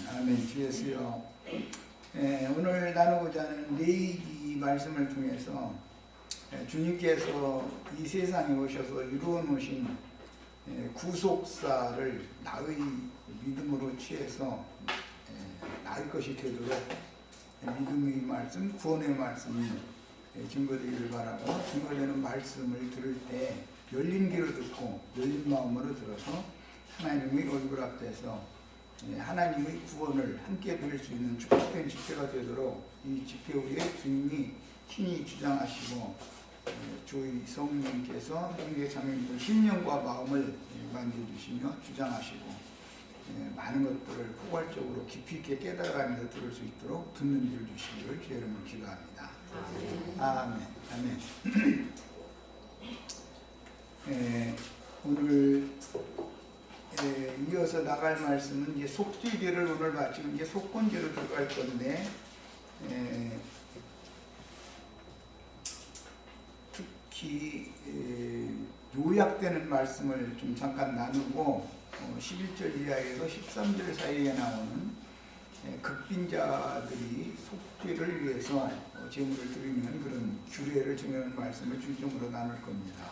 아멘. 주 예수여. 오늘 나누고자 하는 레위기 말씀을 통해서 주님께서 이 세상에 오셔서 이루어 놓으신 구속사를 나의 믿음으로 취해서 나의 것이 되도록 믿음의 말씀, 구원의 말씀이 증거되기를 바라고, 증거되는 말씀을 들을 때 열린 귀로 듣고 열린 마음으로 들어서 하나님의 얼굴 앞에서 하나님의 구원을 함께 누릴 수 있는 축복된 집회가 되도록 이 집회 후에 주님이 친히 주장하시고 주의 성령께서 형제 자매님들 심령과 마음을 만져주시며 주장하시고 많은 것들을 포괄적으로 깊이 있게 깨달아가면서 들을 수 있도록 듣는 줄 주시기를 주의 이름으로 기도합니다. 아멘. 아멘. 오늘 이어서 나갈 말씀은 이제 속죄제를 오늘 마치고 이제 속건제로 들어갈 건데, 특히 요약되는 말씀을 좀 잠깐 나누고 11절 이하에서 13절 사이에 나오는 극빈자들이 속죄를 위해서 제물을 드리는 그런 규례를 정하는 말씀을 중점으로 나눌 겁니다.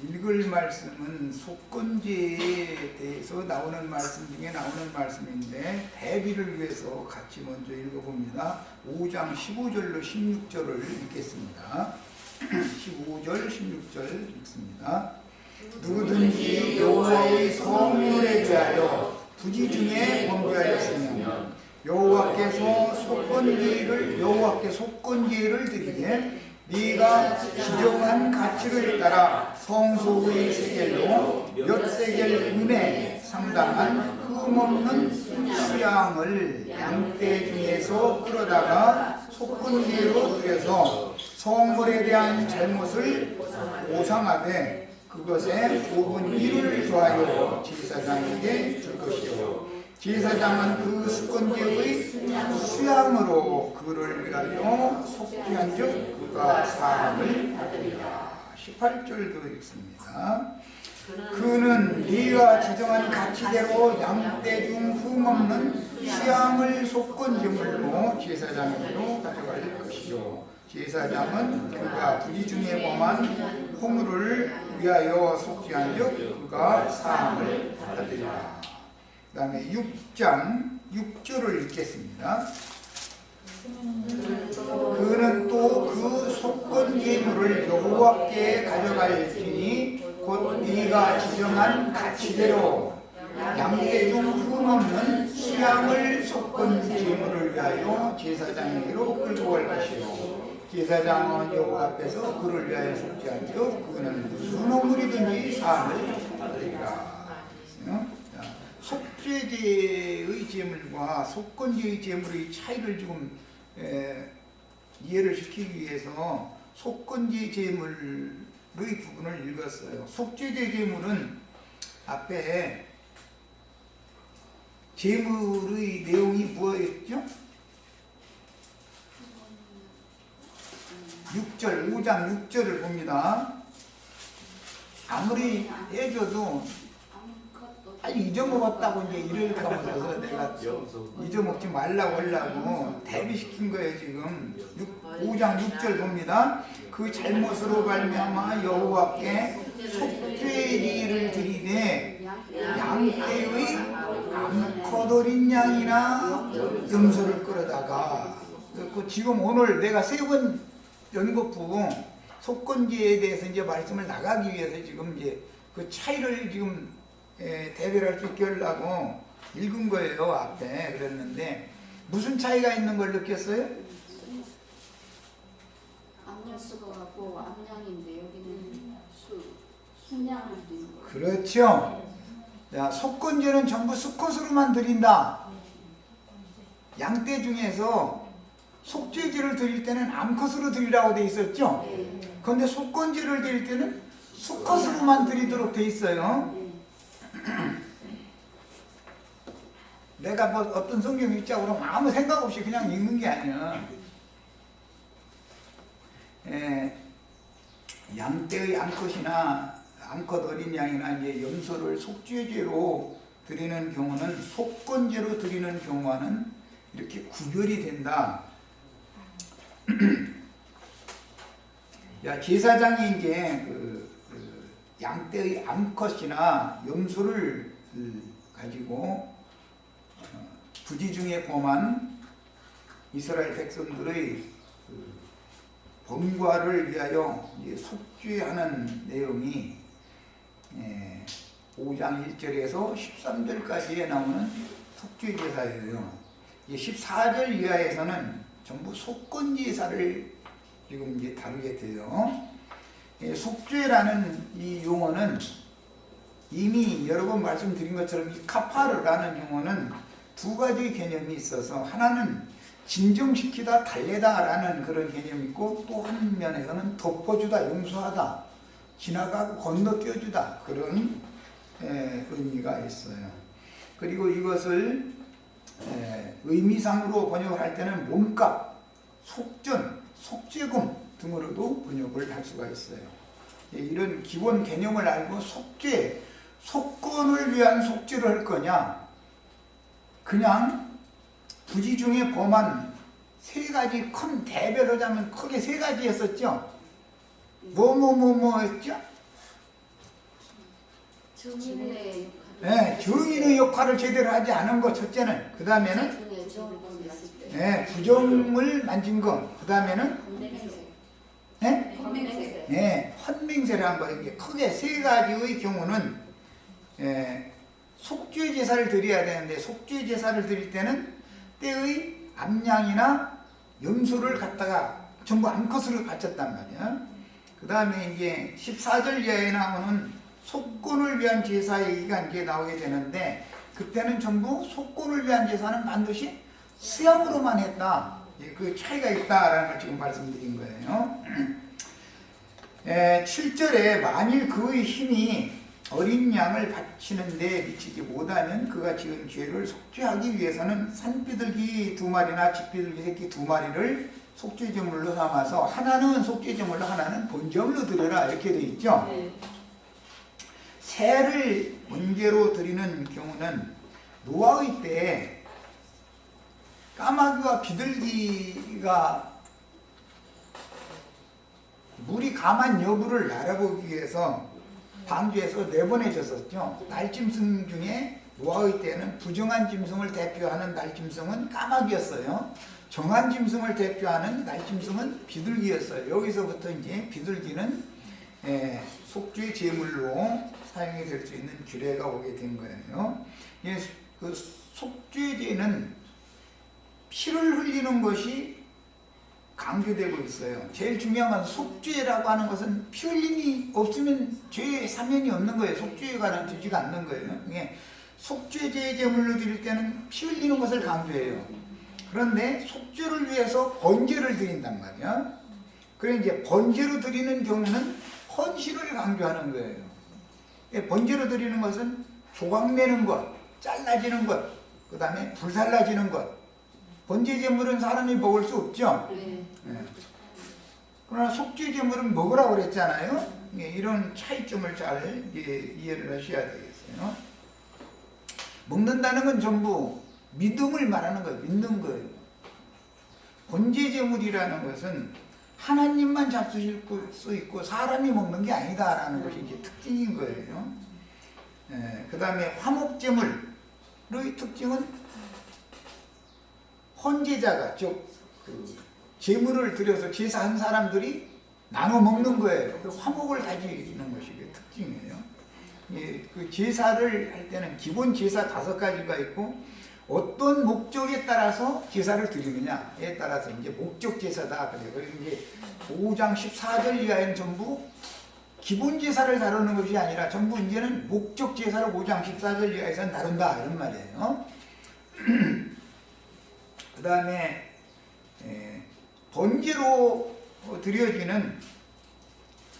읽을 말씀은 속건제에 대해서 나오는 말씀 중에 나오는 말씀인데, 대비를 위해서 같이 먼저 읽어봅니다. 5장 15절로 16절을 읽겠습니다. 15절, 16절 읽습니다. 누구든지 여호와의 성물에 대하여 부지 중에 범죄하였으면 여호와께 속건제를 드리되 네가 지정한 가치를 따라 성소의 세겔로 몇 세겔 이내 상당한 흠없는 수양을 양떼 중에서 끌어다가 속건제로 드려서 성물에 대한 잘못을 보상하되 그것에 5분 1을 더하여 제사장에게 줄 것이요, 제사장은 그 속건제의 수양으로 그를 위하여 속죄한즉 그가 사함을 받으리라. 18절도 읽습니다. 그는 네가 지정한 가치대로 양떼 중 흠없는 수양을 속건제물로 제사장에게로 가져갈 것이요, 제사장은 그가 부지 중에 범한 허물을 위하여 속죄한즉 그가 사함을 받으리라. 그 다음에 6장 6절을 읽겠습니다. 그는 또 그 속건제물을 여호와께 가져갈지니 곧 네가 지정한 가치대로 양떼 중 흠없는 수양을 속건제물을 위하여 제사장에게로 끌고 갈 것이요, 제사장은 여호와 앞에서 그를 위하여 속죄한즉 그는 무슨 허물이든지 사함을 받으리라. 속죄제의 제물과 속건제의 제물의 차이를 지금 이해를 시키기 위해서 속건제 제물의 부분을 읽었어요. 속죄제 제물은 앞에 제물의 내용이 뭐였죠? 6절, 5장 6절을 봅니다. 아무리 해줘도 잊어먹었다고 이제 이럴까 봐서 내가 잊어먹지 말라고 하려고 대비시킨 거예요. 지금 5장 6절 봅니다. 그 잘못으로 말미암아 여호와께 속죄제를 드리되 양떼의 암컷 어린 양이나 염소를 끌어다가, 그 지금 오늘 내가 3번 연거푸 속건제에 대해서 이제 말씀을 나가기 위해서 지금 이제 그 차이를 지금 대별할 수 있게 하려고 읽은 거예요. 앞에 그랬는데 무슨 차이가 있는 걸 느꼈어요? 암양수가 갖고 암양인데 여기는 순양을 드리는 거예요. 그렇죠. 자, 속건제는 전부 수컷으로만 드린다. 양떼 중에서 속죄제를 드릴 때는 암컷으로 드리라고 돼 있었죠. 그런데 속건제를 드릴 때는 수컷으로만 드리도록 돼 있어요. 내가 뭐 어떤 성경 읽자고 그러면 아무 생각 없이 그냥 읽는 게 아니야. 양떼의 암컷이나 암컷 어린 양이나 이제 염소를 속죄제로 드리는 경우는 속건제로 드리는 경우와는 이렇게 구별이 된다. 야, 제사장이 이제 양떼의 암컷이나 염소를 가지고 부지 중에 범한 이스라엘 백성들의 범과를 위하여 속죄하는 내용이 5장 1절에서 13절까지에 나오는 속죄 제사예요. 14절 이하에서는 전부 속건 제사를 지금 이제 다루게 돼요. 속죄라는 이 용어는 이미 여러 번 말씀드린 것처럼 이 카파르라는 용어는 두 가지 개념이 있어서, 하나는 진정시키다, 달래다라는 그런 개념이 있고, 또 한 면에서는 덮어주다, 용서하다, 지나가고 건너뛰어주다, 그런 의미가 있어요. 그리고 이것을 의미상으로 번역을 할 때는 몸값, 속전, 속죄금 등으로도 번역을 할 수가 있어요. 이런 기본 개념을 알고 속죄, 속건을 위한 속죄를 할 거냐, 그냥 부지 중에 범한 세 가지 큰 대별로 자면 크게 세 가지 했었죠. 했죠? 증인의 네, 증인의 역할을 제대로 하지 않은 것 첫째는, 그 다음에는 부정을 만진 것, 그 다음에는 헌맹세를 한 거. 이게 크게 세 가지의 경우는 속죄 제사를 드려야 되는데, 속죄 제사를 드릴 때는 때의 암양이나 염소를 갖다가 전부 암컷으로 바쳤단 말이야. 그 다음에 이제 14절 이하에 나오는 속건을 위한 제사 얘기가 이제 나오게 되는데, 그때는 전부 속건을 위한 제사는 반드시 수양으로만 했다. 그 차이가 있다라는 걸 지금 말씀드린 거예요. 7절에 만일 그의 힘이 어린 양을 바치는 데 미치지 못하면 그가 지은 죄를 속죄하기 위해서는 산비둘기 2마리나 집비둘기 새끼 2마리를 속죄제물로 삼아서, 하나는 속죄제물로, 하나는 번제물로 드려라, 이렇게 되어 있죠. 새를 번제로 드리는 경우는 노아의 때에 까마귀와 비둘기가 물이 감한 여부를 알아보기 위해서 방주에서 내보내졌었죠. 날짐승 중에 노아의 때는 부정한 짐승을 대표하는 날짐승은 까마귀였어요. 정한 짐승을 대표하는 날짐승은 비둘기였어요. 여기서부터 이제 비둘기는 속죄 제물로 사용이 될 수 있는 규례가 오게 된 거예요. 그 속죄제는 피를 흘리는 것이 강조되고 있어요. 제일 중요한 건 속죄라고 하는 것은 피 흘림이 없으면 죄의 사면이 없는 거예요. 속죄가 되지가 않는 거예요. 속죄제 제물로 드릴 때는 피 흘리는 것을 강조해요. 그런데 속죄를 위해서 번제를 드린단 말이야. 그래 이제 번제로 드리는 경우는 헌신을 강조하는 거예요. 번제로 드리는 것은 조각내는 것, 잘라지는 것, 그 다음에 불살라지는 것. 번제 제물은 사람이 먹을 수 없죠. 그러나 속죄 제물은 먹으라고 그랬잖아요. 이런 차이점을 잘 이해를 하셔야 되겠어요. 먹는다는 건 전부 믿음을 말하는 거예요. 믿는 거예요. 번제 제물이라는 것은 하나님만 잡수실 수 있고 사람이 먹는 게 아니다라는 것이 이제 특징인 거예요. 그 다음에 화목제물의 특징은 헌제자가, 즉 제물을 드려서 제사한 사람들이 나눠 먹는 거예요. 그 화목을 다지는 것이 그 특징이에요. 그 제사를 할 때는 기본 제사 5가지가 있고, 어떤 목적에 따라서 제사를 드리느냐에 따라서 이제 목적 제사다 그래요. 그래서 이제 5장 14절 이하에는 전부 기본 제사를 다루는 것이 아니라 전부 이제는 목적 제사를 5장 14절 이하에서는 다룬다, 이런 말이에요. 그 다음에 번제로 드려지는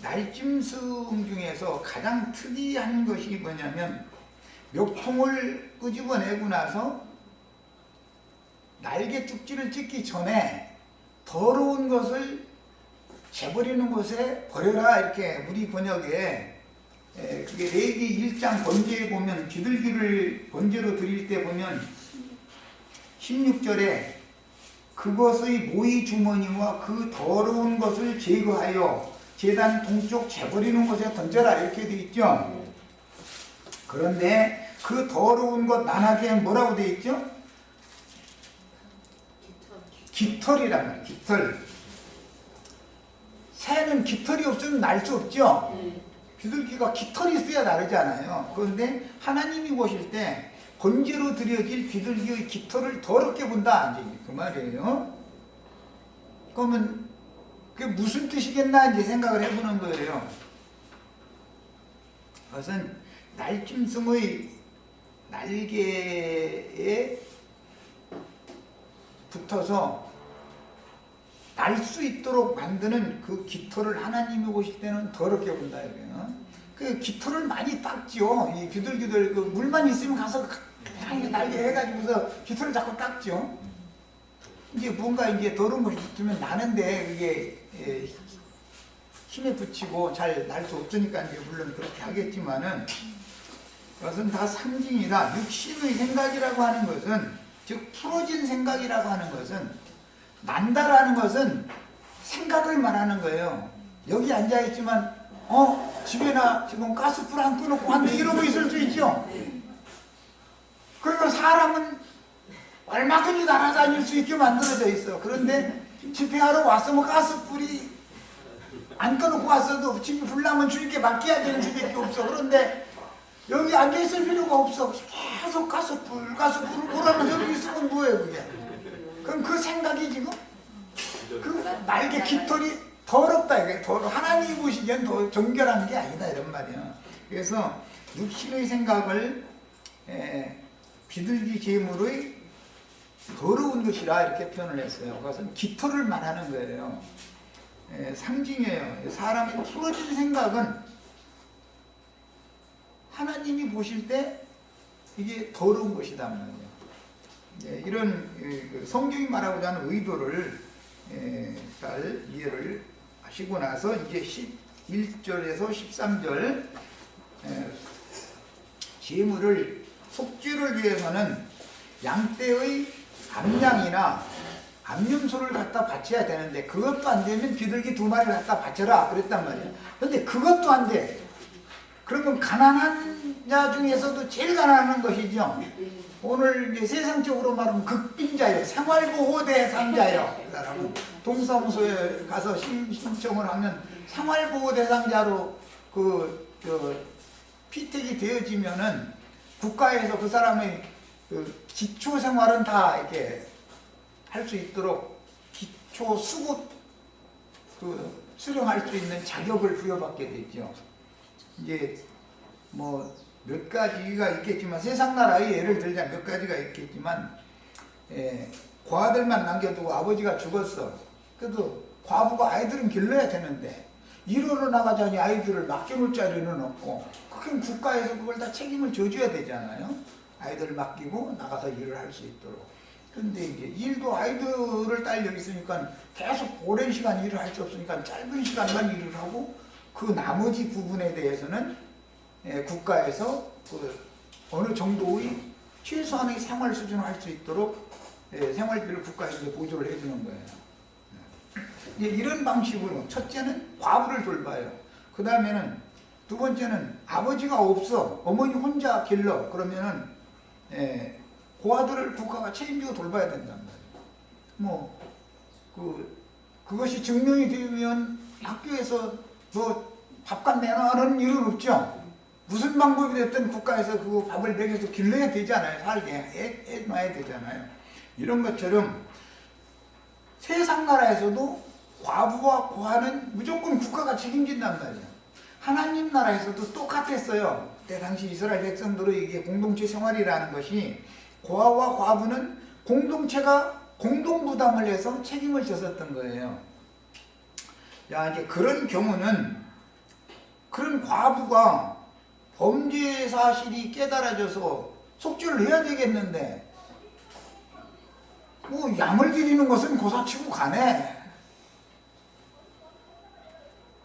날짐승 중에서 가장 특이한 것이 뭐냐면, 멱통을 끄집어내고 나서 날개 쭉지를 찢기 전에 더러운 것을 재버리는 곳에 버려라, 이렇게 우리 번역에 그게 레위기 1장 번제에 보면 비둘기를 번제로 드릴 때 보면 16절에 그것의 모이 주머니와 그 더러운 것을 제거하여 제단 동쪽 재버리는 곳에 던져라 이렇게 되어 있죠. 그런데 그 더러운 것 나나기에 뭐라고 되어 있죠? 깃털이란 말이에요. 깃털. 새는 깃털이 없으면 날 수 없죠. 비둘기가 깃털이 있어야 나르잖아요. 그런데 하나님이 보실 때 번제로 드려질 비둘기의 깃털을 더럽게 본다 이제 그 말이에요. 그러면 그게 무슨 뜻이겠나 이제 생각을 해보는 거예요. 그것은 날짐승의 날개에 붙어서 날 수 있도록 만드는 그 깃털을 하나님이 보실 때는 더럽게 본다 이거예요. 그 깃털을 많이 닦죠. 이 비둘기들 그 물만 있으면 가서 날개 해가지고서 깃털을 자꾸 닦죠. 이제 뭔가 이제 더러운 것이 붙으면 나는데 그게 힘에 붙이고 잘 날 수 없으니까 이제 물론 그렇게 하겠지만은 그것은 다 상징이다. 육신의 생각이라고 하는 것은 즉 풀어진 생각이라고 하는 것은 난다라는 것은 생각을 말하는 거예요. 여기 앉아있지만 집에나 지금 가스불 안 끄놓고 한데 이러고 있을 수 있죠. 그러니까 사람은 얼마든지 날아다닐 수 있게 만들어져 있어. 그런데 집회하러 왔으면 가스불이 안 꺼놓고 왔어도 집에 불 나면 주님께 맡겨야 되는 수밖에 없어. 그런데 여기 앉아있을 필요가 없어. 계속 가스불을 보라면 여기 있으면 뭐예요 그게. 그럼 그 생각이 지금 그 날개 깃털이 더럽다 이게 하나님이 보시기엔 더 정결한 게 아니다 이런 말이야. 그래서 육신의 생각을 비둘기 제물의 더러운 것이라 이렇게 표현을 했어요. 그것은 깃털을 말하는 거예요. 상징이에요. 사람의 풀어진 생각은 하나님이 보실 때 이게 더러운 것이다 말이에요. 이런 성경이 말하고자 하는 의도를 잘 이해를 하시고 나서 이제 11절에서 13절 제물을 속죄를 위해서는 양떼의 암양이나 암염소를 갖다 바쳐야 되는데 그것도 안 되면 비둘기 2마리를 갖다 바쳐라 그랬단 말이에요. 근데 그것도 안 돼. 그러면 가난한 자 중에서도 제일 가난한 것이죠. 오늘 이제 세상적으로 말하면 극빈자예요. 생활보호 대상자예요. 그 사람은 동사무소에 가서 신청을 하면 생활보호 대상자로 피택이 되어지면은 국가에서 그 사람의 그 기초 생활은 다 이렇게 할 수 있도록 기초 수급 수령할 수 있는 자격을 부여받게 되죠. 이제 뭐 몇 가지가 있겠지만 세상 나라에 예를 들자 몇 가지가 있겠지만 과아들만 남겨두고 아버지가 죽었어. 그래도 과부가 아이들은 길러야 되는데 일하러 나가자니 아이들을 맡겨놓을 자리는 없고 그럼 국가에서 그걸 다 책임을 져줘야 되잖아요. 아이들을 맡기고 나가서 일을 할 수 있도록. 근데 이제 일도 아이들을 딸려 있으니까 계속 오랜 시간 일을 할 수 없으니까 짧은 시간만 일을 하고 그 나머지 부분에 대해서는 국가에서 그 어느 정도의 최소한의 생활 수준을 할 수 있도록 생활비를 국가에서 보조를 해주는 거예요. 이런 방식으로 첫째는 과부를 돌봐요. 그 다음에는 두 번째는 아버지가 없어 어머니 혼자 길러 그러면은 고아들을 국가가 책임지고 돌봐야 된단 말이에요. 그것이 증명이 되면 학교에서 뭐 밥값 내놔는 일은 없죠. 무슨 방법이 됐든 국가에서 그 밥을 먹여서 길러야 되잖아요. 살게 해놔야 되잖아요. 이런 것처럼 세상 나라에서도 과부와 고아는 무조건 국가가 책임진단 말이에요. 하나님 나라에서도 똑같았어요. 그때 당시 이스라엘 백성들의 이게 공동체 생활이라는 것이 고아와 과부는 공동체가 공동부담을 해서 책임을 졌었던 거예요. 이제 그런 경우는 그런 과부가 범죄 사실이 깨달아져서 속죄를 해야 되겠는데 뭐 양을 드리는 것은 고사치고 가네.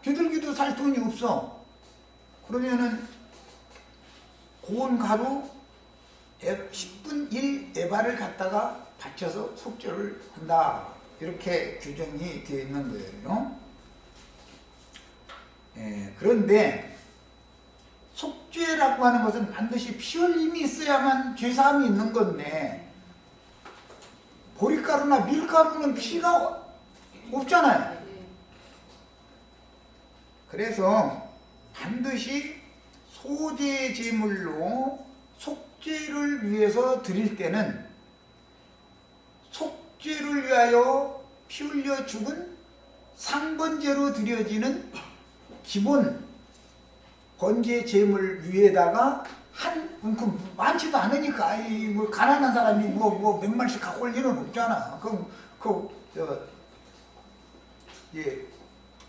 비둘기도 살 돈이 없어. 그러면은 고온 가루 10분 1 에바를 갖다가 받쳐서 속죄를 한다. 이렇게 규정이 되어 있는 거예요. 그런데 속죄라고 하는 것은 반드시 피 흘림이 있어야만 죄사함이 있는 건데 보리가루나 밀가루는 피가 없잖아요. 그래서 반드시 소제 제물로 속죄를 위해서 드릴 때는 속죄를 위하여 피 흘려 죽은 상번제로 드려지는 기본 번제 제물 위에다가 한 움큼 많지도 않으니까 뭐 가난한 사람이 뭐 몇 마리씩 갖고 올 일은 없잖아.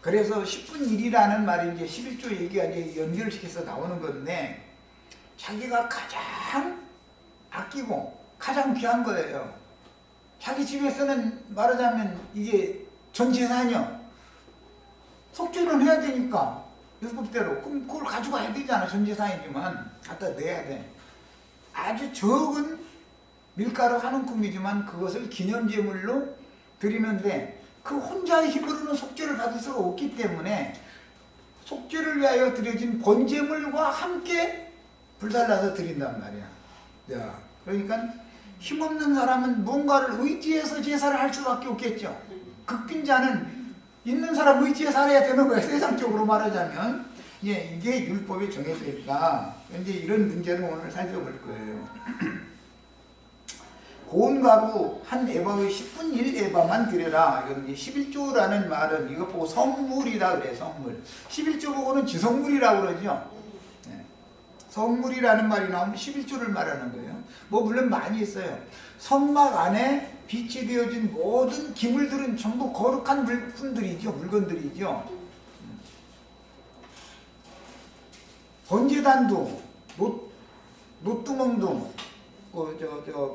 그래서 10분 1이라는 말이 이제 11조 얘기가 이제 연결시켜서 나오는 건데 자기가 가장 아끼고 가장 귀한 거예요. 자기 집에서는 말하자면 이게 전 재산이요. 속죄는 해야 되니까 율법대로 그럼 그걸 가져가야 되잖아. 전 재산이지만 갖다 내야 돼. 아주 적은 밀가루 한 움큼이지만 그것을 기념제물로 드리는데 그 혼자의 힘으로는 속죄를 받을 수가 없기 때문에 속죄를 위하여 드려진 번제물과 함께 불살라서 드린단 말이야. 야, 그러니까 힘없는 사람은 뭔가를 의지해서 제사를 할 수밖에 없겠죠. 극빈자는 있는 사람 의지해 살아야 되는 거예요. 세상적으로 말하자면. 이게 율법에 정해져 있다. 이제 이런 문제를 오늘 살펴볼 거예요. 고운 가루 한 에바의 10분 1 에바만 드려라. 이건 이제 11조라는 말은 이거 보고 성물이다 그래. 성물. 11조 보고는 지성물이라고 그러죠. 성물이라는 말이 나오면 11조를 말하는 거예요. 뭐 물론 많이 있어요. 성막 안에 빛이 되어진 모든 기물들은 전부 거룩한 물품들이죠. 물건들이죠. 번제단도 노뚜멍도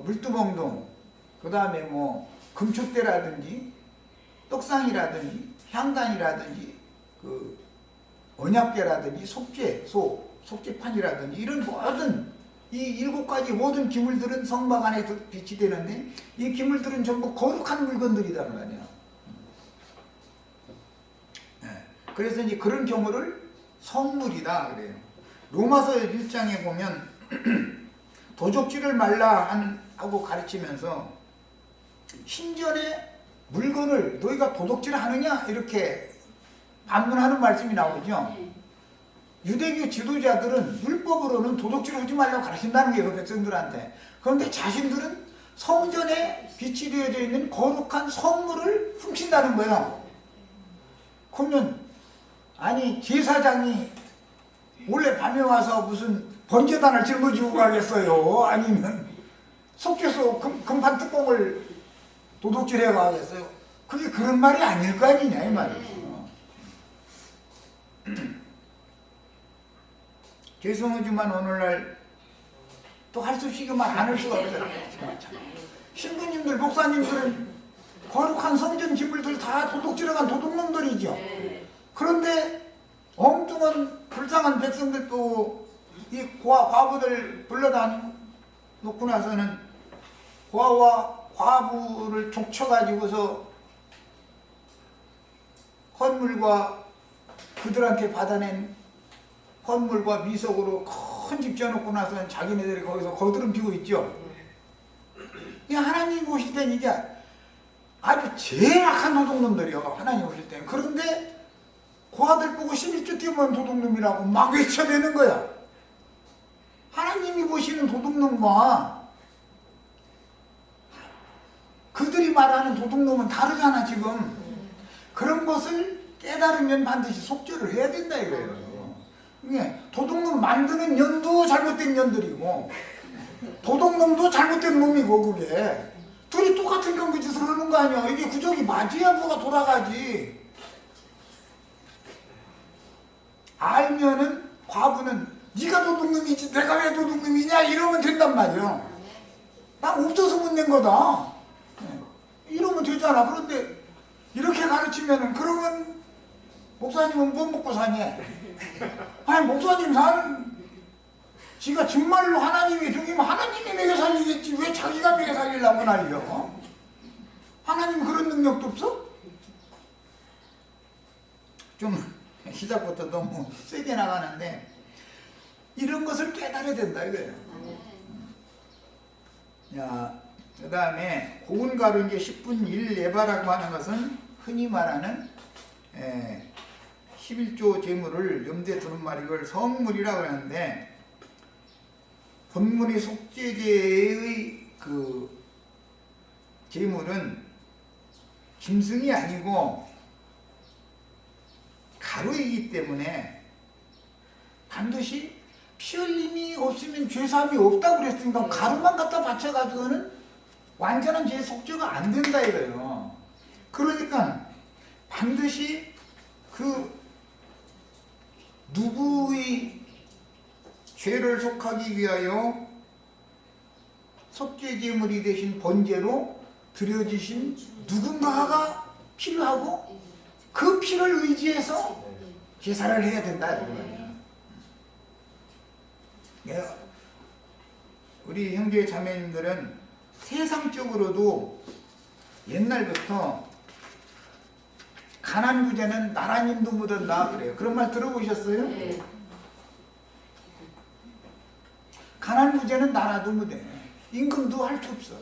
물두멍도 그 다음에 뭐 금촛대라든지 떡상이라든지 향단이라든지 그 언약궤라든지 속죄판이라든지 이런 모든 이 7가지 모든 기물들은 성막 안에 빛이 되는데 이 기물들은 전부 거룩한 물건들이란 말이야. 그래서 이제 그런 경우를 성물이다 그래요. 로마서 1장에 보면 도적질을 말라 하고 가르치면서 신전의 물건을 너희가 도둑질 하느냐 이렇게 반문하는 말씀이 나오죠. 유대교 지도자들은 율법으로는 도둑질 하지 말라고 가르친다는 거예요. 백성들한테. 그런데 자신들은 성전에 빛이 되어져 있는 거룩한 성물을 훔친다는 거예요. 그러면 아니 제사장이 원래 밤에 와서 무슨 번제단을 짊어지고 가겠어요? 아니면 속죄소 금판 뚜껑을 도둑질해 가겠어요? 그게 그런 말이 아닐 거 아니냐 이 말이에요. 죄송하지만 오늘날 또 할 수 없이만 안 할 수가 없어요. 신부님들 목사님들은 거룩한 성전 기물들 다 도둑질해간 도둑놈들이죠. 그런데 엉뚱한 불쌍한 백성들도 이 과부들 불러다 놓고 나서는 고아와 과부를 족쳐가지고서 헌물과 그들한테 받아낸 헌물과 미석으로 큰 집 지어놓고 나서는 자기네들이 거기서 거드름 피고 있죠. 이 하나님 오실 땐 이게 아주 제일 악한 도둑놈들이요. 하나님 오실 때는. 그런데 고아들 보고 11조 뛰면 도둑놈이라고 막 외쳐대는 거야. 하나님이 보시는 도둑놈과 그들이 말하는 도둑놈은 다르잖아 지금. 그런 것을 깨달으면 반드시 속죄를 해야 된다 이거예요. 이게 도둑놈 만드는 년도 잘못된 년들이고 도둑놈도 잘못된 놈이고 그게 둘이 똑같은 경기 짓을 하는 거 아니야. 이게 구족이 맞아야 뭐가 돌아가지. 알면은 과부는 네가 도둑놈이지 내가 왜 도둑놈이냐 이러면 된단 말이야. 난 없어서 못 낸 거다. 이러면 되잖아. 그런데 이렇게 가르치면은 그러면 목사님은 뭐 먹고 사니? 아니 목사님 사는 지가 정말로 하나님이 죽이면 하나님이 먹여 살리겠지 왜 자기가 먹여 살리려고 난리여? 하나님 그런 능력도 없어? 좀 시작부터 너무 세게 나가는데 이런 것을 깨달아야 된다 이거예요. 야, 그 다음에 고운 가루 이제 10분 1예바라고 하는 것은 흔히 말하는 11조 제물을 염두에 두는 말이 이걸 성물이라고 하는데 본문의 속죄제의 그 제물은 짐승이 아니고 가루이기 때문에 반드시 피 흘림이 없으면 죄사함이 없다고 그랬으니까 가루만 갖다 바쳐가지고는 완전한 죄 속죄가 안 된다 이거예요. 그러니까 반드시 그 누구의 죄를 속하기 위하여 속죄제물이 되신 번제로 드려지신 누군가가 필요하고 그 피를 의지해서 제사를 해야 된다. 우리 형제 자매님들은 세상적으로도 옛날부터 가난 구제는 나라님도 묻었다 그래요. 그런 말 들어보셨어요? 네. 가난 구제는 나라도 묻어. 임금도 할 수 없어.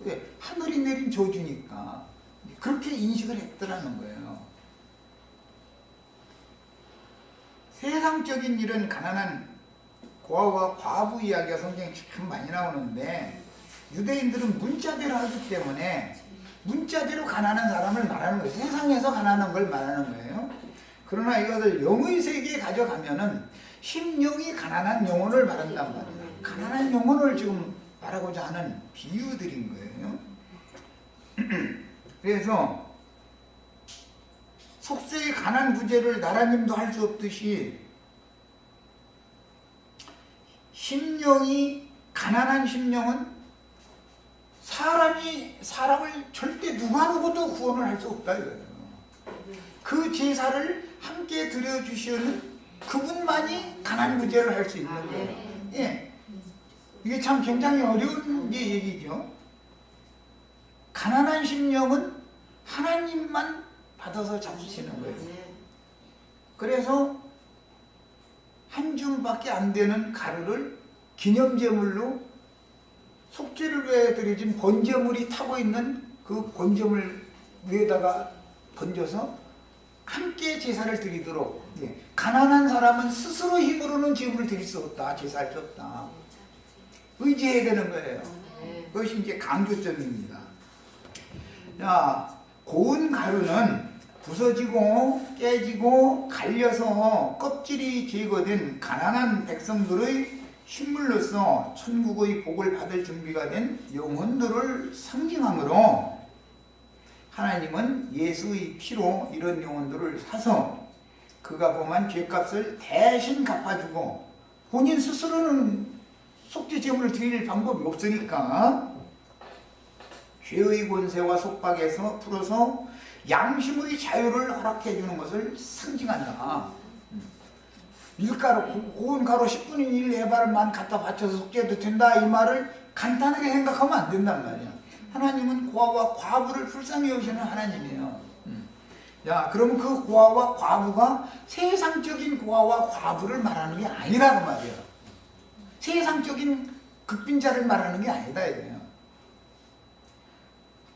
왜? 하늘이 내린 저주니까 그렇게 인식을 했더라는 거예요. 세상적인 일은 가난한 고아와 과부 이야기가 성경에 참 많이 나오는데 유대인들은 문자대로 하기 때문에 문자대로 가난한 사람을 말하는 거예요. 세상에서 가난한 걸 말하는 거예요. 그러나 이것을 영의 세계에 가져가면은 심령이 가난한 영혼을 말한단 말이에요. 가난한 영혼을 지금 말하고자 하는 비유들인 거예요. 그래서 속세의 가난 구제를 나라님도 할 수 없듯이 심령이 가난한 심령은 사람을 절대 누가 누구도 구원을 할 수 없다 이거예요. 그 제사를 함께 드려주시는 그분만이 가난 구제를 할 수 있는 거예요. 예. 이게 참 굉장히 어려운 얘기죠. 가난한 심령은 하나님만 받아서 잡수시는 거예요. 그래서 한 줌밖에 안 되는 가루를 기념제물로 속죄를 위해 드려진 번제물이 타고 있는 그 번제물 위에다가 던져서 함께 제사를 드리도록. 가난한 사람은 스스로 힘으로는 제물을 드릴 수 없다. 제사할 수 없다. 의지해야 되는 거예요. 그것이 이제 강조점입니다. 자, 고운 가루는 부서지고 깨지고 갈려서 껍질이 제거된 가난한 백성들의 식물로서 천국의 복을 받을 준비가 된 영혼들을 상징하므로 하나님은 예수의 피로 이런 영혼들을 사서 그가 범한 죄값을 대신 갚아주고 본인 스스로는 속죄 제물을 드릴 방법이 없으니까 죄의 권세와 속박에서 풀어서 양심의 자유를 허락해 주는 것을 상징한다. 밀가루, 고운 가루 10분의 1 예발만 갖다 바쳐서 속죄해도 된다 이 말을 간단하게 생각하면 안 된단 말이야. 하나님은 고아와 과부를 불쌍히 여기시는 하나님이에요. 야, 그러면 그 고아와 과부가 세상적인 고아와 과부를 말하는 게 아니라고 말이야. 세상적인 극빈자를 말하는 게 아니다 이거예요.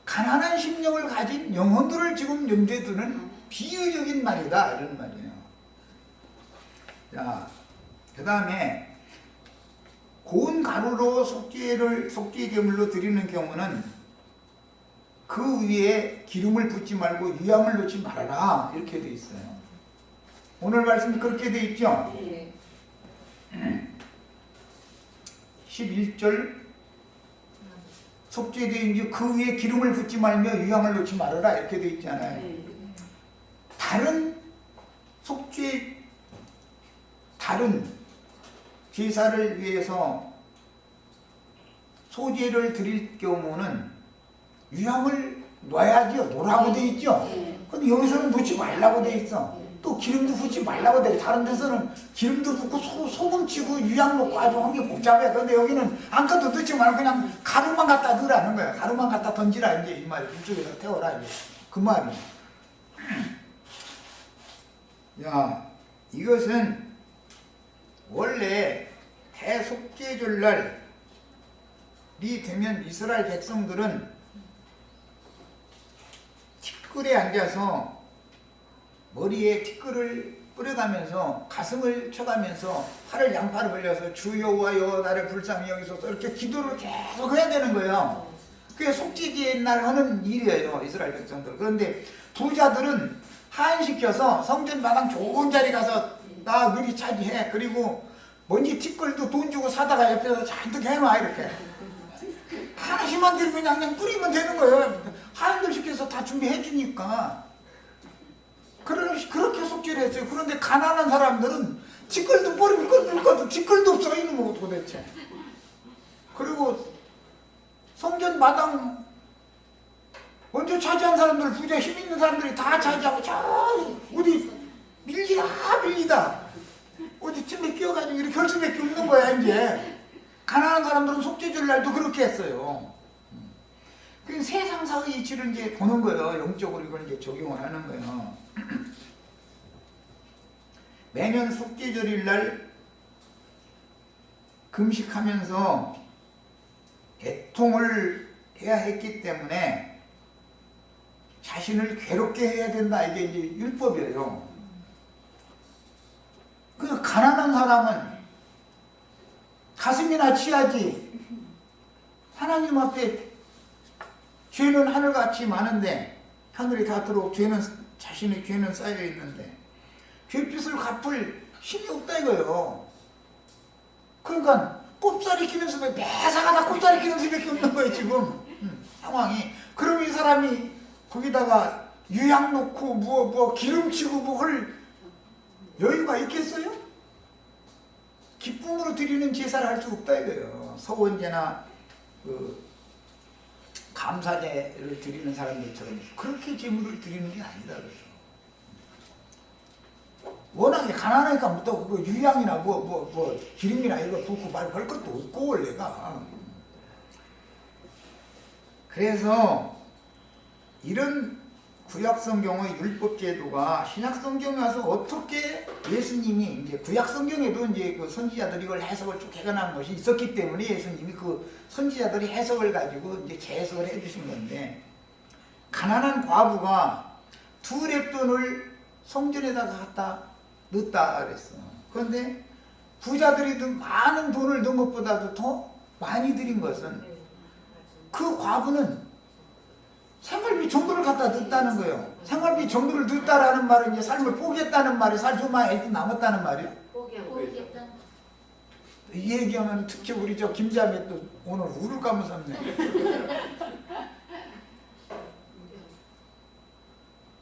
가난한 심령을 가진 영혼들을 지금 염두에 두는 비유적인 말이다 이런 말이에요. 자, 그 다음에 고운 가루로 속죄 제물로 드리는 경우는 그 위에 기름을 붓지 말고 유향을 넣지 말아라 이렇게 돼 있어요. 오늘 말씀이 그렇게 돼 있죠. 11절 속죄제인지 그 위에 기름을 붓지 말며 유향을 넣지 말아라 이렇게 돼 있잖아요. 다른 제사를 위해서 소제를 드릴 경우는 유향을 넣어야죠. 넣으라고 돼 있죠. 근데 여기서는 넣지 말라고 돼 있어. 또 기름도 붓지 말라고 돼. 다른 데서는 기름도 붓고 소금 치고 유약 넣고 아주 한 게 복잡해. 근데 여기는 아무것도 넣지 말고 그냥 가루만 갖다 넣으라는 거야. 가루만 갖다 던지라 이제 이 말이. 물속에서 태워라 이제 그 말이. 야, 이것은 원래 대속죄절 날이 되면 이스라엘 백성들은 티끌에 앉아서 머리에 티끌을 뿌려가면서 가슴을 쳐가면서 팔을 양팔을 벌려서 주 여호와여 나를 불쌍히 여기소서 이렇게 기도를 계속 해야 되는 거예요. 그게 속죄제 날 하는 일이에요, 이스라엘 백성들. 그런데 부자들은 하인시켜서 성전 마당 좋은 자리 가서 나 미리 차지해. 그리고 뭔지 티끌도 돈 주고 사다가 옆에서 잔뜩 해놔. 이렇게 하나씩만 들고 그냥 뿌리면 되는 거예요. 하인들 시켜서 다 준비해 주니까. 그렇게 속죄를 했어요. 그런데 가난한 사람들은 티끌도 뿌리면 끓고 티끌도 없어. 이놈 뭐 도대체. 그리고 성전 마당 먼저 차지한 사람들, 부자 힘 있는 사람들이 다 차지하고 저 어디 밀리다 어디 틈에 끼어가지고 이렇게 할 수밖에 없는 거야. 이제 가난한 사람들은 속죄절 날도 그렇게 했어요. 그 세상사의 이치를 이제 보는 거예요. 영적으로 이걸 이제 적용을 하는 거예요. 매년 속죄절일 날 금식하면서 애통을 해야 했기 때문에 자신을 괴롭게 해야 된다. 이게 이제 율법이에요. 그 가난한 사람은 가슴이나 치야지. 하나님 앞에 죄는 하늘같이 많은데 하늘이 닿도록 자신의 죄는 쌓여 있는데 죄빚을 갚을 힘이 없다 이거예요. 그러니까 꼽사리 끼는 수밖에 매사가 다 꼽사리 끼는 수밖에 없는 거예요 지금 상황이. 그럼 이 사람이 거기다가 유약 넣고 뭐 기름치고 뭐 할 여유가 있겠어요? 기쁨으로 드리는 제사를 할 수 없다 이거예요. 서원제나 그 감사제를 드리는 사람들처럼 그렇게 제물을 드리는 게 아니다 그래요. 워낙에 가난하니까 또 그 유향이나 뭐 기름이나 이거 붓고 말 걸 것도 없고 원래가. 그래서 이런 구약성경의 율법제도가 신약성경에 와서 어떻게 예수님이 이제 구약성경에도 이제 그 선지자들이 이걸 해석을 쭉 해가는 것이 있었기 때문에 예수님이 그 선지자들이 해석을 가지고 이제 재해석을 해주신 건데, 가난한 과부가 2렙돈을 성전에다가 갖다 넣었다 그랬어. 그런데 부자들이 많은 돈을 넣은 것보다도 더 많이 드린 것은 그 과부는 생활비 전부를 갖다 넣었다는 거예요. 생활비 전부를 넣었다라는 말은 이제 삶을 포기했다는 말이 살수만 애도 남았다는 말이에요. 포기했다. 이 얘기하면 특히 우리 저 김자매 또 오늘 울을까 무섭네.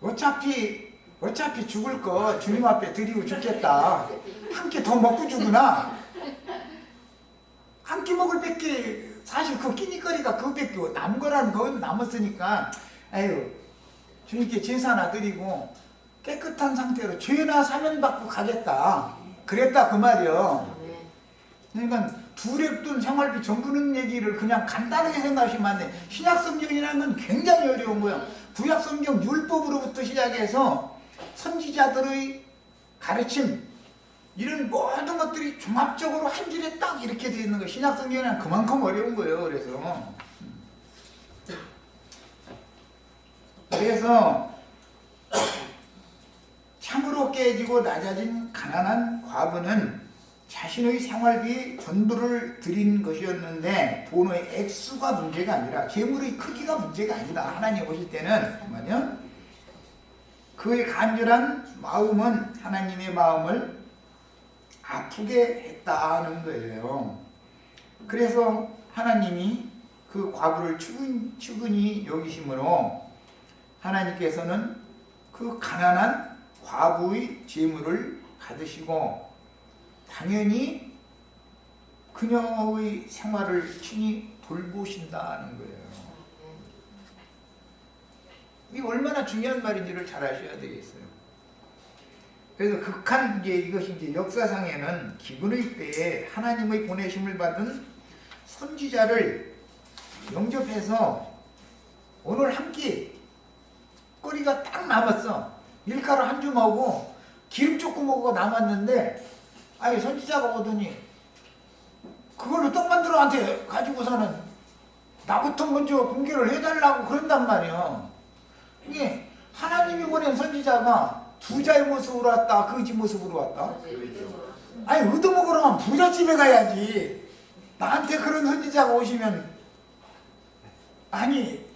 어차피 죽을 거 주님 앞에 드리고 죽겠다. 한 끼 더 먹고 죽으나 한 끼 먹을 밖에 사실 그 끼니거리가 그거밖에 남은 거라는 건 남았으니까 에휴 주님께 제사나 드리고 깨끗한 상태로 죄나 사면받고 가겠다. 그랬다 그 말이요. 그러니까 2렙돈 생활비 전부는 얘기를 그냥 간단하게 생각하시면 안 돼. 신약성경이라는 건 굉장히 어려운 거예요. 구약성경 율법으로부터 시작해서 선지자들의 가르침 이런 모든 것들이 종합적으로 한 줄에 딱 이렇게 되어 있는 거예요. 신약성경은 그만큼 어려운 거예요. 그래서 참으로 깨지고 낮아진 가난한 과부는 자신의 생활비 전부를 드린 것이었는데 돈의 액수가 문제가 아니라 재물의 크기가 문제가 아니다. 하나님 오실 때는 말이야. 그의 간절한 마음은 하나님의 마음을 아프게 했다는 거예요. 그래서 하나님이 그 과부를 측은히 여기심으로 하나님께서는 그 가난한 과부의 재물을 받으시고 당연히 그녀의 생활을 친히 돌보신다는 거예요. 이게 얼마나 중요한 말인지를 잘 아셔야 되겠어요. 그래서 극한 이것이 이제 역사상에는 기근의 때에 하나님의 보내심을 받은 선지자를 영접해서 오늘 한 끼 꼬리가 딱 남았어. 밀가루 한 줌하고 기름 조금 먹고 남았는데, 아니 선지자가 오더니 그걸로 떡 만들어한테 가지고서는 나부터 먼저 공개를 해달라고 그런단 말이야. 이게 하나님이 보낸 선지자가 부자의 모습으로 왔다, 거지 모습으로 왔다. 아니 얻어먹으러 가면 부잣집에 가야지. 나한테 그런 선지자가 오시면, 아니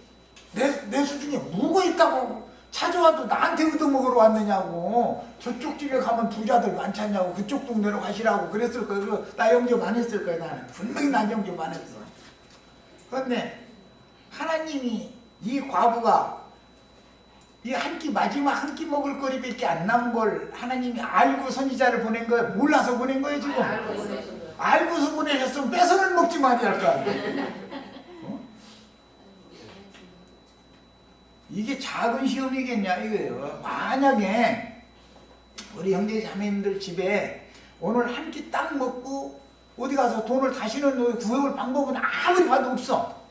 내 수중에 뭐가 있다고 찾아와도 나한테 얻어먹으러 왔느냐고. 저쪽 집에 가면 부자들 많잖냐고. 그쪽 동네로 가시라고 그랬을 거예요. 나 영접 안 했을 거야. 나는 분명히 난 영접 안 했어. 그런데 하나님이 이 과부가 이 한 끼, 마지막 한 끼 먹을 거리밖에 안 남은 걸 하나님이 알고 선지자를 보낸 거예요? 몰라서 보낸 거예요 지금? 알고서 보내셨으면 뺏어는 먹지 말이야 할 거 아니에요. 어? 이게 작은 시험이겠냐 이거예요. 만약에 우리 형제 자매님들 집에 오늘 한 끼 딱 먹고 어디 가서 돈을 다시는 구해올 방법은 아무리 봐도 없어.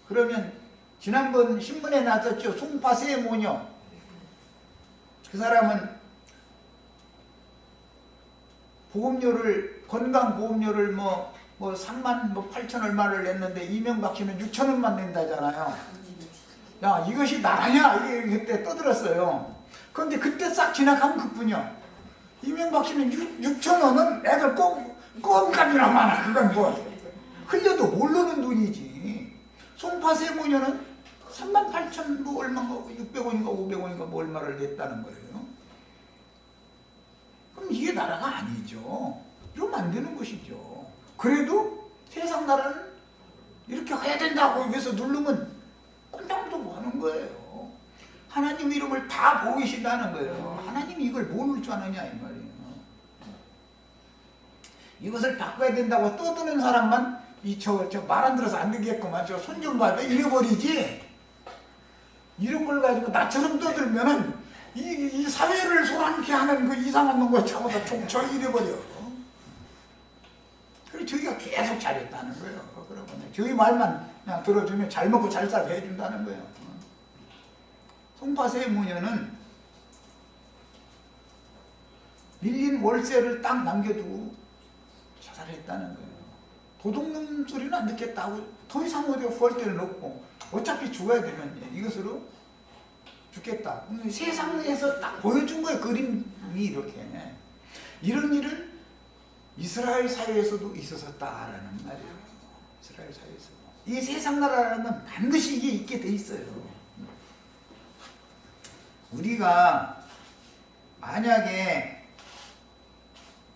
그러면 지난번 신문에 나왔죠. 송파세 모녀. 그 사람은 보험료를, 건강보험료를 뭐 3만 8천 얼마를 냈는데 이명박 씨는 6천 원만 낸다잖아요. 야, 이것이 나라냐? 이게 그때 떠들었어요. 그런데 그때 싹 지나가면 그뿐이야. 이명박 씨는 6천 원은 애들 껌값이나 많아. 그건 뭐 흘려도 모르는 돈이지. 송파세 모녀는 3만 8천 뭐 얼마인가 600원인가 500원인가 뭐 얼마를 냈다는 거예요. 그럼 이게 나라가 아니죠. 이러면 안 되는 것이죠. 그래도 세상 나라는 이렇게 해야 된다고 해서 누르면 꼼짝도 못 하는 거예요. 하나님 이름을 다 보고 계신다는 거예요. 하나님이 이걸 모를 줄 아느냐 이 말이에요. 이것을 바꿔야 된다고 떠드는 사람만 저 말 안 들어서 안 되겠구만. 저 손 좀 봐. 잃어버리지. 이런 걸 가지고 나처럼 떠들면은 이 사회를 소란케 하는 그 이상한 놈과 저보다 저 잃어버려. 그래서 저희가 계속 잘했다는 거예요. 그러면 저희 말만 그냥 들어주면 잘 먹고 잘 살게 해준다는 거예요. 송파세 모녀는 밀린 월세를 딱 남겨두고 자살했다는 거예요. 도둑놈 소리는 안 듣겠다고 더 이상 어디가 구할 데는 없고 어차피 죽어야 되면 이것으로 죽겠다. 세상에서 딱 보여준 거예요. 그림이 이렇게. 이런 일은 이스라엘 사회에서도 있었다라는 말이에요. 이스라엘 사회에서. 이 세상 나라라는 건 반드시 이게 있게 돼 있어요. 우리가 만약에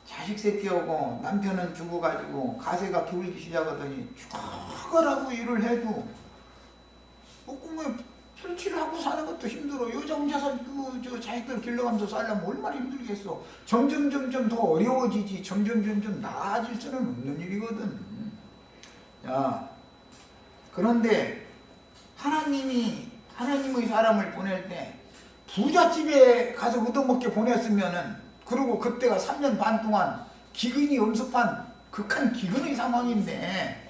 자식 새끼하고 남편은 죽어가지고 가세가 기울기 시작하더니 죽어라고 일을 해도 뭐 풀칠을 하고 사는 것도 힘들어. 여자 혼자서 저 자식들 길러가면서 살려면 얼마나 힘들겠어. 점점 더 어려워지지. 점점 나아질 수는 없는 일이거든. 야, 그런데 하나님의 사람을 보낼 때 부잣집에 가서 얻어먹게 보냈으면은, 그리고 그때가 3년 반 동안 기근이 엄습한 극한 기근의 상황인데,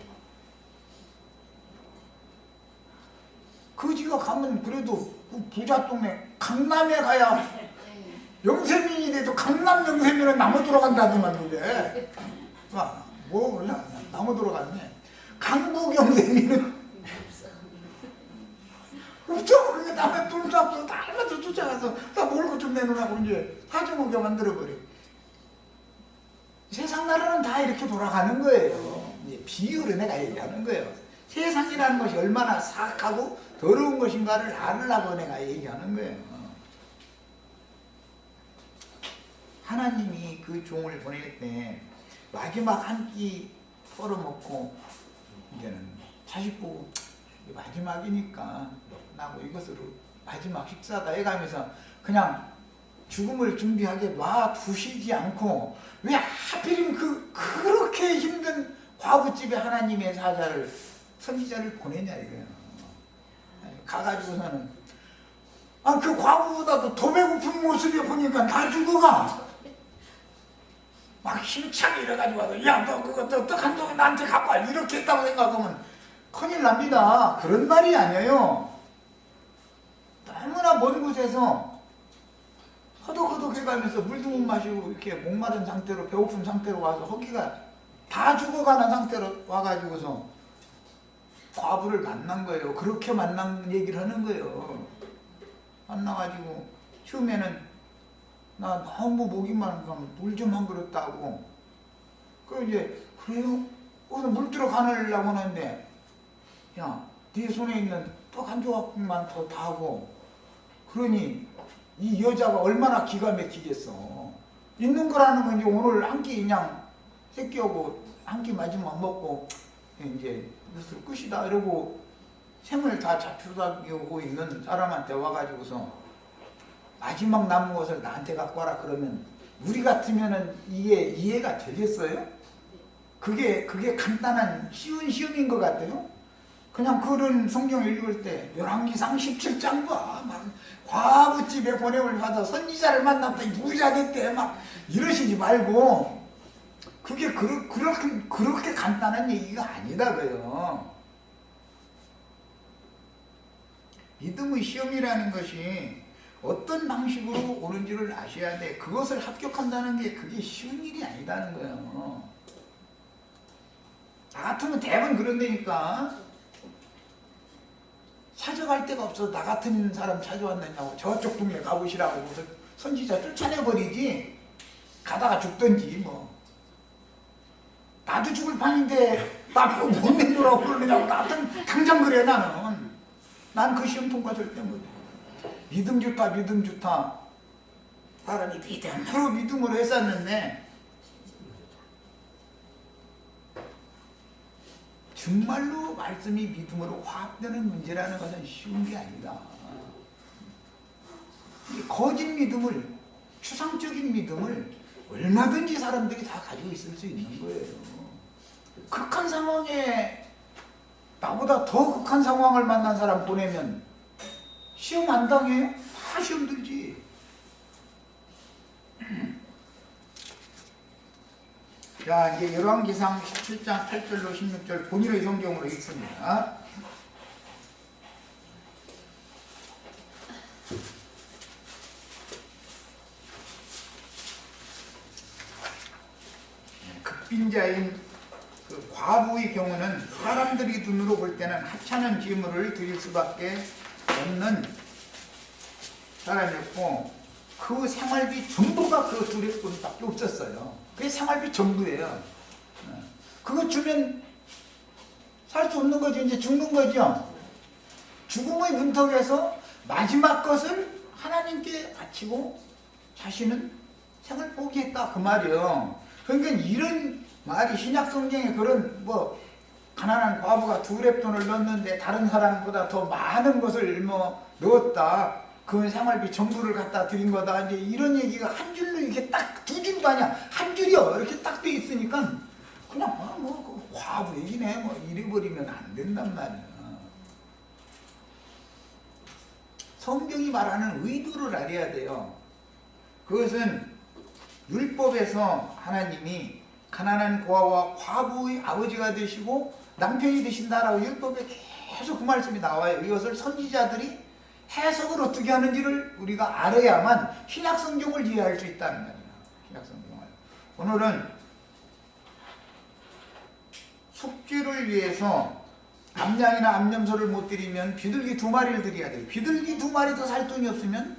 거지가 가면 그래도 그 부자 동네 강남에 가야 영세민이 돼도 강남 영세민은 나무 들어간다더만 그게. 뭐 그냥 나무 들어갔네. 강북 영세민은 없죠. 그게 남의 둘잡고 다 알아서 쫓아가서 다 몰고 좀 내놓으라고 이제 사정오게 만들어버려. 세상 나라는 다 이렇게 돌아가는 거예요. 이제 비유를 내가 얘기하는 거예요. 세상이라는 것이 얼마나 사악하고 더러운 것인가를 알으려고 내가 얘기하는 거예요. 하나님이 그 종을 보낼 때 마지막 한 끼 썰어먹고 이제는 자식 보고 마지막이니까 나고 이것으로 마지막 식사다 해가면서 그냥 죽음을 준비하게 놔두시지 않고 왜 하필이면 그렇게 힘든 과부집에 하나님의 선지자를 보내냐 이거예요. 가가지고서는 아, 그 과부보다도 더 배고픈 모습이 보니까 다 죽어가. 막 힘차게 이래가지고 와서, 야, 너 그거 떡한 동 나한테 갖고 와. 이렇게 했다고 생각하면 큰일 납니다. 그런 말이 아니에요. 너무나 먼 곳에서 허덕허덕 해가면서 물도 못 마시고 이렇게 목마른 상태로, 배고픈 상태로 와서 허기가 다 죽어가는 상태로 와가지고서 과부를 만난 거예요. 그렇게 만난 얘기를 하는 거예요. 만나가지고 처음에는 나 너무 목이 마르니까 물 좀 한 그릇 따고, 그 이제 그래요? 오늘 물 들어가려고 하는데, 야, 네 손에 있는 떡 한 조각만 더 타고, 그러니 이 여자가 얼마나 기가 막히겠어. 있는 거라는 건 이제 오늘 한 끼 그냥 새끼하고 한 끼 마지막 먹고 이제 무슨 끝이다 이러고 생을 다 잡수다고 있는 사람한테 와가지고서 마지막 남은 것을 나한테 갖고 와라 그러면 우리 같으면은 이게 이해가 되겠어요? 그게 간단한 쉬운 시험인 것 같아요. 그냥 그런 성경 읽을 때 열왕기상 17장 봐. 막 과부집에 보냄을 받아 선지자를 만났더니 부자 됐대. 막 이러시지 말고 그게 그렇게 간단한 얘기가 아니다고요. 믿음의 시험이라는 것이 어떤 방식으로 오는지를 아셔야 돼. 그것을 합격한다는 게 그게 쉬운 일이 아니다는 거예요. 나 같으면 대부분 그런다니까. 찾아갈 데가 없어. 나 같은 사람 찾아왔느냐고. 저쪽 동네 가보시라고. 무슨 선지자 쫓아내버리지. 가다가 죽든지 뭐. 나도 죽을 판인데 나보고 못 내놓으라고 그러느냐고. 나한테 당장 그래 나는. 난 그 시험 통과 절대 못해. 믿음 좋다 믿음 좋다. 사람이 믿음으로 믿음으로 했었는데 정말로 말씀이 믿음으로 화합되는 문제라는 것은 쉬운 게 아니다. 거짓 믿음을, 추상적인 믿음을 얼마든지 사람들이 다 가지고 있을 수 있는 거예요. 극한 상황에 나보다 더 극한 상황을 만난 사람 보내면 시험 안 당해요? 다 시험 들지. 자, 이제 열왕기상 17장 8절로 16절 본인의 성경으로 읽습니다. 극빈자인 그 과부의 경우는 사람들이 눈으로 볼 때는 하찮은 제물을 드릴 수밖에 없는 사람이었고, 그 생활비 전부가 그 두레돈밖에 없었어요. 그게 생활비 전부예요. 그거 주면 살 수 없는 거죠. 이제 죽는 거죠. 죽음의 문턱에서 마지막 것을 하나님께 바치고 자신은 생을 포기했다 그 말이에요. 그러니까 이런 말이 신약 성경에 그런 뭐 가난한 과부가 두랩돈을 넣었는데 다른 사람보다 더 많은 것을 뭐 넣었다. 그 생활비 전부를 갖다 드린 거다. 이제 이런 얘기가 한 줄로 이렇게 딱 두 줄도 아니야. 한 줄이요. 이렇게 딱 돼 있으니까 그냥 뭐 과부 얘기네. 뭐 이래버리면 안 된단 말이야. 성경이 말하는 의도를 알아야 돼요. 그것은 율법에서 하나님이 가난한 고아와 과부의 아버지가 되시고 남편이 되신다라고 율법에 계속 그 말씀이 나와요. 이것을 선지자들이 해석을 어떻게 하는지를 우리가 알아야만 신약성경을 이해할 수 있다는 말이에요. 신약성경을. 오늘은 속죄를 위해서 암양이나 암염소를 못 드리면 비둘기 2마리를 드려야 돼요. 비둘기 2마리도 살 돈이 없으면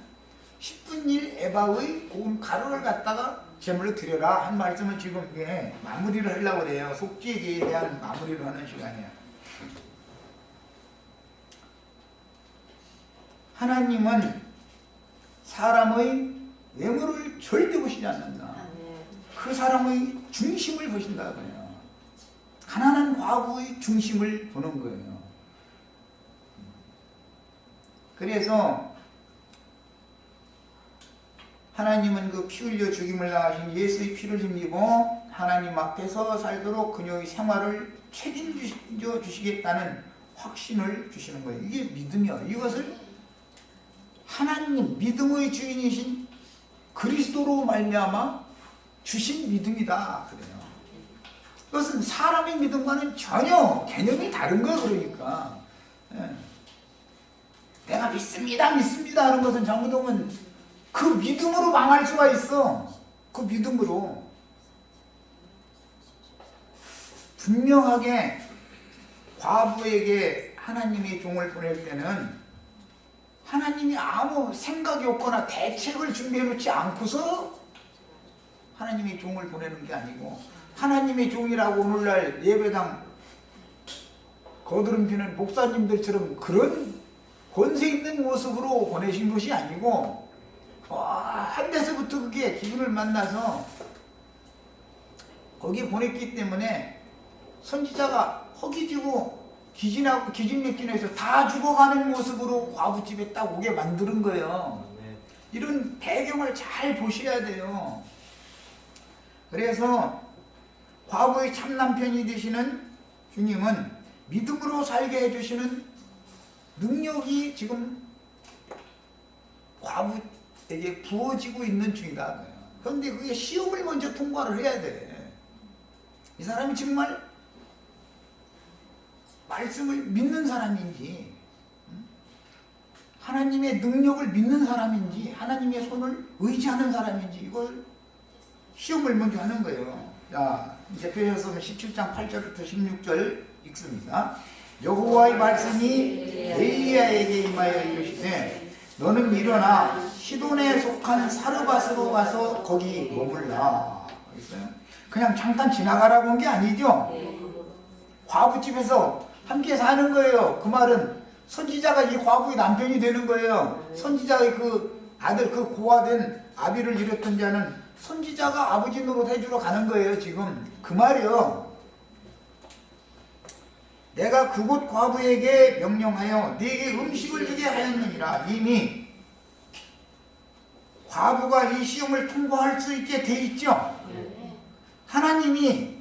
10분 1 에바의 고운 가루를 갖다가 제물로 드려라 한 말씀을 지금 이게 마무리를 하려고 그래요. 속죄제에 대한 마무리를 하는 시간이에요. 하나님은 사람의 외모를 절대 보시지 않는다. 그 사람의 중심을 보신다고요. 가난한 과부의 중심을 보는 거예요. 그래서 하나님은 그 피 흘려 죽임을 당하신 예수의 피를 힘입어 하나님 앞에서 살도록 그녀의 생활을 책임져 주시겠다는 확신을 주시는 거예요. 이게 믿음이요. 이것을 하나님 믿음의 주인이신 그리스도로 말미암아 주신 믿음이다 그래요. 그것은 사람의 믿음과는 전혀 개념이 다른 거 그러니까. 예. 내가 믿습니다 믿습니다 하는 것은 잘못하면 그 믿음으로 망할 수가 있어. 그 믿음으로. 분명하게 과부에게 하나님이 종을 보낼 때는 하나님이 아무 생각이 없거나 대책을 준비해 놓지 않고서 하나님이 종을 보내는 게 아니고, 하나님의 종이라고 오늘날 예배당 거드름 피는 목사님들처럼 그런 권세 있는 모습으로 보내신 것이 아니고, 한 데서부터 그게 기분을 만나서 거기에 보냈기 때문에 선지자가 허기지고 기진맥진해서 다 죽어가는 모습으로 과부집에 딱 오게 만드는 거예요. 이런 배경을 잘 보셔야 돼요. 그래서 과부의 참남편이 되시는 주님은 믿음으로 살게 해주시는 능력이 지금 과부에게 부어지고 있는 중이다. 그런데 그게 시험을 먼저 통과를 해야 돼. 이 사람이 정말 말씀을 믿는 사람인지, 하나님의 능력을 믿는 사람인지, 하나님의 손을 의지하는 사람인지, 이걸 시험을 먼저 하는 거예요. 자, 이제 에베소서 17장 8절부터 16절 읽습니다. 여호와의 말씀이 엘리야에게 임하여 이르시되 너는 일어나 시돈에 속한 사르밧으로 가서 거기 머물라. 그냥 잠깐 지나가라고 한 게 아니죠. 과부집에서 함께 사는 거예요. 그 말은 선지자가 이 과부의 남편이 되는 거예요. 선지자의 그 아들, 그 고아된 아비를 잃었던 자는 선지자가 아버지 노릇 해주러 가는 거예요. 지금 그 말이요. 내가 그곳 과부에게 명령하여 네게 음식을 주게 하였느니라. 이미 과부가 이 시험을 통과할 수 있게 돼 있죠. 하나님이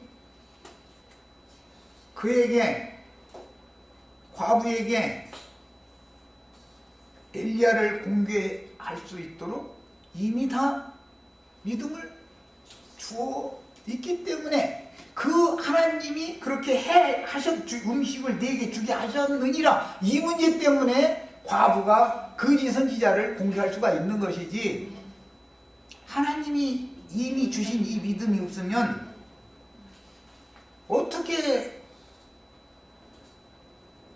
과부에게 엘리야를 공개할 수 있도록 이미 다 믿음을 주어 있기 때문에 그 하나님이 그렇게 음식을 네게 주게 하셨느니라. 이 문제 때문에 과부가 거짓 선지자를 공개할 수가 있는 것이지, 하나님이 이미 주신 이 믿음이 없으면 어떻게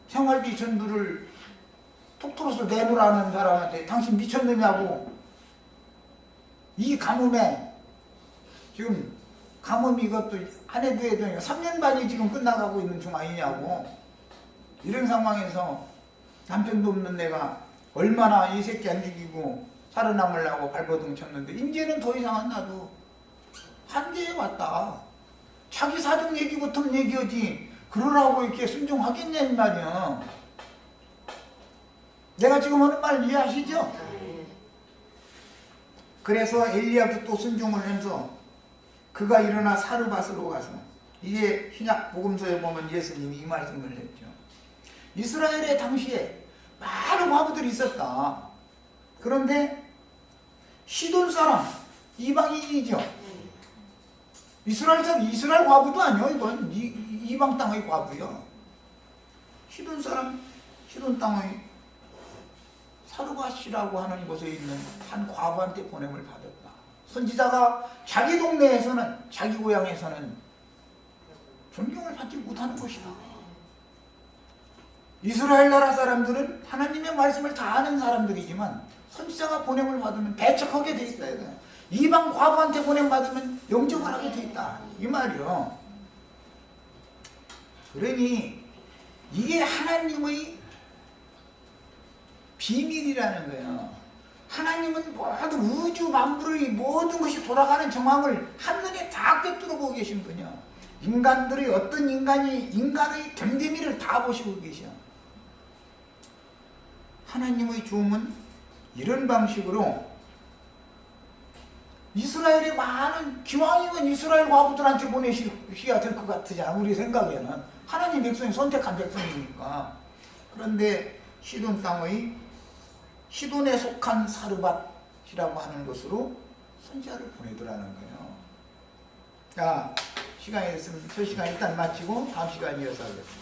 생활비 전부를 톡 털어서 내놓으라는 사람한테 당신 미쳤느냐고, 이 가뭄에 지금 가뭄 이것도 안 해도 3년 반이 지금 끝나가고 있는 중 아니냐고. 이런 상황에서 남편도 없는 내가 얼마나 이 새끼 안 죽이고 살아남으려고 발버둥 쳤는데 이제는 더 이상은 나도 한계에 왔다. 자기 사정 얘기부터 얘기하지 그러라고 이렇게 순종하겠냐 이 말이야. 내가 지금 하는 말 이해하시죠? 그래서 엘리야도 또 순종을 해서 그가 일어나 사르밧으로 가서, 이게 신약 복음서에 보면 예수님이 이 말씀을 했죠. 이스라엘의 당시에 많은 과부들이 있었다. 그런데 시돈 사람, 이방인이죠. 이스라엘 과부도 아니요. 이건 이방 땅의 과부요. 시돈 사람, 시돈 땅의 사르밧이라고 하는 곳에 있는 한 과부한테 보냄을 받았다. 선지자가 자기 동네에서는, 자기 고향에서는 존경을 받지 못하는 것이다. 이스라엘 나라 사람들은 하나님의 말씀을 다 아는 사람들이지만 선지자가 보냄을 받으면 배척하게 돼 있다. 이방 과부한테 보냄 받으면 영접을 하게 돼 있다. 이 말이요. 그러니 이게 하나님의 비밀이라는 거예요. 하나님은 모든 우주 만물의 모든 것이 돌아가는 정황을 한눈에 다 꿰뚫어 보고 계신 분이야. 인간들의 어떤 인간의 됨됨이를 다 보시고 계셔. 하나님의 주음은 이런 방식으로 이스라엘의 많은, 기왕이면 이스라엘 과부들한테 보내셔야 될 것 같지 않아? 우리 생각에는. 하나님 백성이 선택한 백성이니까. 그런데 시돈 땅의 시돈에 속한 사르밧이라고 하는 곳으로 선지자를 보내더라는 거예요. 자, 시간이 됐으면 저 시간 일단 마치고 다음 시간에 이어서 하겠습니다.